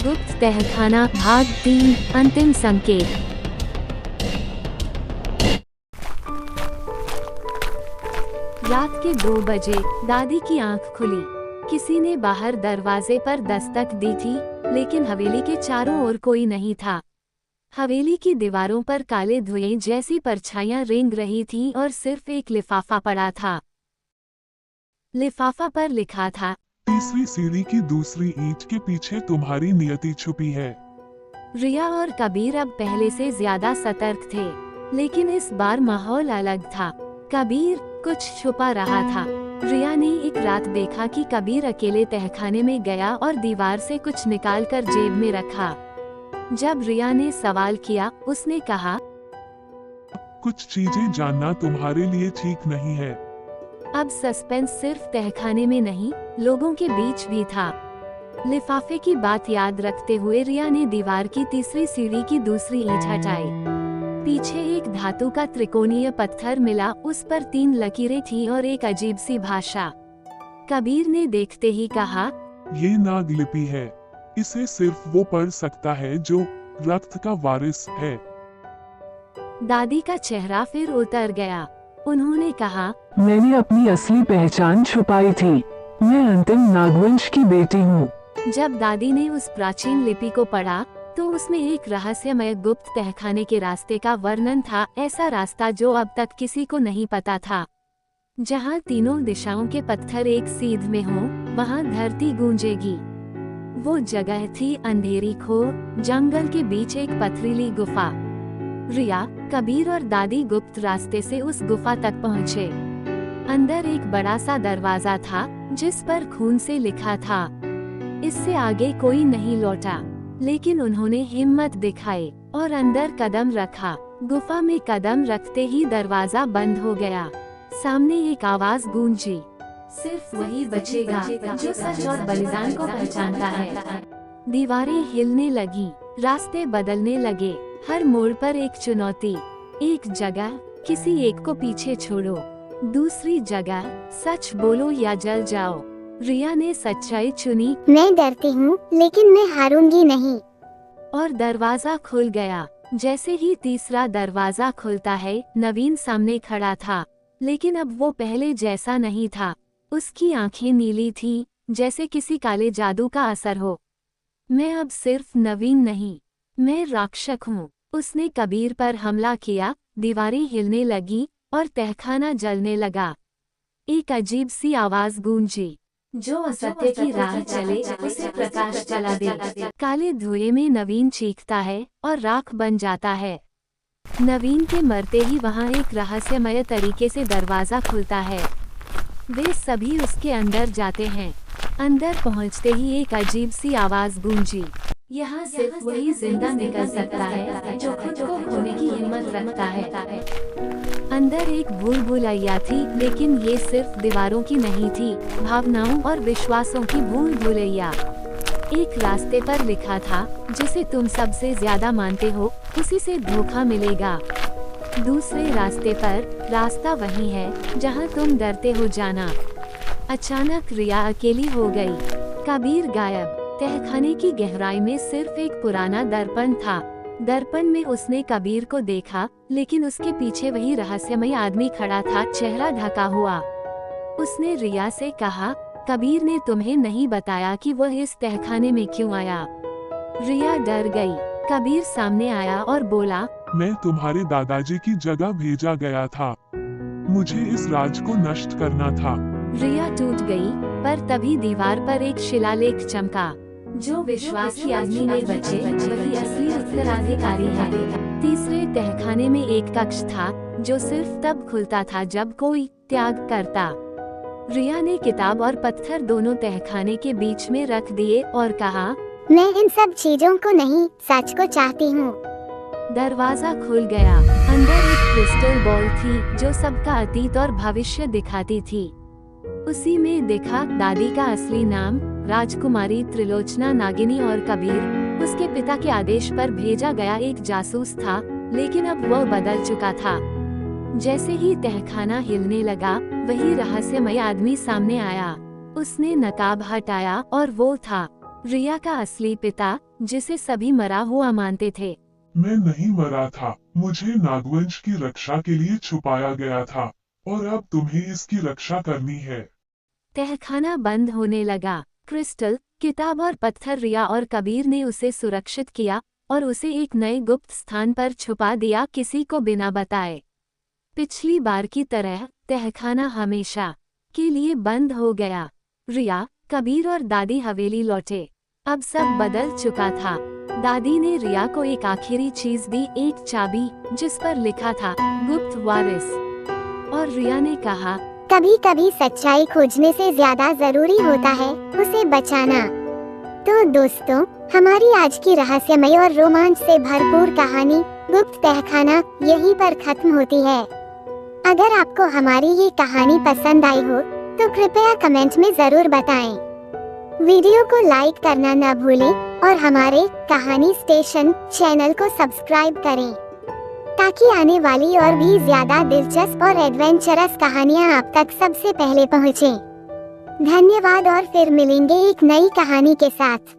गुप्त तहखाना भाग 3 अंतिम संकेत। रात के 2 बजे दादी की आंख खुली। किसी ने बाहर दरवाजे पर दस्तक दी थी, लेकिन हवेली के चारों ओर कोई नहीं था। हवेली की दीवारों पर काले धुएं जैसी परछाइयां रेंग रही थीं और सिर्फ एक लिफाफा पड़ा था। लिफाफा पर लिखा था, तीसरी सीढ़ी की दूसरी ईंट के पीछे तुम्हारी नियति छुपी है। रिया और कबीर अब पहले से ज्यादा सतर्क थे, लेकिन इस बार माहौल अलग था। कबीर कुछ छुपा रहा था। रिया ने एक रात देखा कि कबीर अकेले तहखाने में गया और दीवार से कुछ निकालकर जेब में रखा। जब रिया ने सवाल किया, उसने कहा, कुछ चीजें जानना तुम्हारे लिए ठीक नहीं है। अब सस्पेंस सिर्फ तहखाने में नहीं, लोगों के बीच भी था। लिफाफे की बात याद रखते हुए रिया ने दीवार की तीसरी सीढ़ी की दूसरी ईंट हटाई। पीछे एक धातु का त्रिकोणीय पत्थर मिला, उस पर 3 लकीरें थीं और एक अजीब सी भाषा। कबीर ने देखते ही कहा, ये नागलिपि है। इसे सिर्फ वो पढ़ सकता है जो रक्त का वारिस है। दादी का चेहरा फिर उतर गया। उन्होंने कहा, मैंने अपनी असली पहचान छुपाई थी। मैं अंतिम नागवंश की बेटी हूँ। जब दादी ने उस प्राचीन लिपि को पढ़ा, तो उसमें एक रहस्यमय गुप्त तहखाने के रास्ते का वर्णन था, ऐसा रास्ता जो अब तक किसी को नहीं पता था। जहाँ तीनों दिशाओं के पत्थर एक सीध में हों, वहाँ धरती गूंजेगी। वो जगह थी अंधेरी खो, जंगल के बीच एक पथरीली गुफा। रिया, कबीर और दादी गुप्त रास्ते से उस गुफा तक पहुँचे। अंदर एक बड़ा सा दरवाजा था, जिस पर खून से लिखा था, इससे आगे कोई नहीं लौटा। लेकिन उन्होंने हिम्मत दिखाई और अंदर कदम रखा। गुफा में कदम रखते ही दरवाजा बंद हो गया। सामने एक आवाज गूंजी, सिर्फ वही बचेगा जो सच और बलिदान को पहचानता है। दीवारें हिलने लगी, रास्ते बदलने लगे। हर मोड़ पर एक चुनौती। एक जगह, किसी एक को पीछे छोड़ो। दूसरी जगह, सच बोलो या जल जाओ। रिया ने सच्चाई चुनी। मैं डरती हूँ, लेकिन मैं हारूंगी नहीं। और दरवाजा खुल गया। जैसे ही तीसरा दरवाजा खुलता है, नवीन सामने खड़ा था, लेकिन अब वो पहले जैसा नहीं था। उसकी आंखें नीली थीं, जैसे किसी काले जादू का असर हो। मैं अब सिर्फ नवीन नहीं, मैं राक्षस हूँ। उसने कबीर पर हमला किया, दीवारें हिलने लगी और तहखाना जलने लगा। एक अजीब सी आवाज गूंजी, जो असत्य की राह चले उसे प्रकाश चला दे। काले धुएं में नवीन चीखता है और राख बन जाता है। नवीन के मरते ही वहाँ एक रहस्यमय तरीके से दरवाजा खुलता है। वे सभी उसके अंदर जाते हैं। अंदर पहुँचते ही एक अजीब सी आवाज गूंजी, यहाँ सिर्फ वही जिंदा निकल सकता है जो खुद को खोने की हिम्मत रखता है। अंदर एक भूल भुलैया थी, लेकिन ये सिर्फ दीवारों की नहीं थी, भावनाओं और विश्वासों की भूल भुलैया। एक रास्ते पर लिखा था, जिसे तुम सबसे ज्यादा मानते हो, उसी से धोखा मिलेगा। दूसरे रास्ते पर, रास्ता वही है जहां तुम डरते हो जाना। अचानक रिया अकेली हो गई। कबीर गायब। तहखाने की गहराई में सिर्फ एक पुराना दर्पण था। दर्पण में उसने कबीर को देखा, लेकिन उसके पीछे वही रहस्यमय आदमी खड़ा था, चेहरा ढका हुआ। उसने रिया से कहा, कबीर ने तुम्हें नहीं बताया कि वह इस तहखाने में क्यों आया? रिया डर गई। कबीर सामने आया और बोला, मैं तुम्हारे दादाजी की जगह भेजा गया था। मुझे इस राज को नष्ट करना था। रिया टूट गई, पर तभी दीवार पर एक शिलालेख चमका, जो विश्वास की अग्नि में बचे वही असली उत्तराधिकारी है। तीसरे तहखाने में एक कक्ष था, जो सिर्फ तब खुलता था जब कोई त्याग करता। रिया ने किताब और पत्थर दोनों तहखाने के बीच में रख दिए और कहा, मैं इन सब चीजों को नहीं, सच को चाहती हूँ। दरवाजा खुल गया। अंदर एक क्रिस्टल बॉल थी, जो सबका अतीत और भविष्य दिखाती थी। उसी में दिखा दादी का असली नाम, राजकुमारी त्रिलोचना नागिनी, और कबीर उसके पिता के आदेश पर भेजा गया एक जासूस था, लेकिन अब वह बदल चुका था। जैसे ही तहखाना हिलने लगा, वही रहस्यमय आदमी सामने आया। उसने नकाब हटाया और वो था रिया का असली पिता, जिसे सभी मरा हुआ मानते थे। मैं नहीं मरा था, मुझे नागवंश की रक्षा के लिए छुपाया गया था और अब तुम्हें इसकी रक्षा करनी है। तहखाना बंद होने लगा। क्रिस्टल, किताब और पत्थर रिया और कबीर ने उसे सुरक्षित किया और उसे एक नए गुप्त स्थान पर छुपा दिया, किसी को बिना बताए। पिछली बार की तरह तहखाना हमेशा के लिए बंद हो गया। रिया, कबीर और दादी हवेली लौटे। अब सब बदल चुका था। दादी ने रिया को एक आखिरी चीज दी, एक चाबी जिस पर लिखा था गुप्त वारिस। और रिया ने कहा, कभी कभी सच्चाई खोजने से ज्यादा जरूरी होता है उसे बचाना। तो दोस्तों, हमारी आज की रहस्यमय और रोमांच से भरपूर कहानी गुप्त तहखाना यहीं पर खत्म होती है। अगर आपको हमारी ये कहानी पसंद आई हो तो कृपया कमेंट में जरूर बताएं। वीडियो को लाइक करना न भूलें और हमारे कहानी स्टेशन चैनल को सब्सक्राइब करें ताकि आने वाली और भी ज्यादा दिलचस्प और एडवेंचरस कहानियां आप तक सबसे पहले पहुंचें। धन्यवाद और फिर मिलेंगे एक नई कहानी के साथ।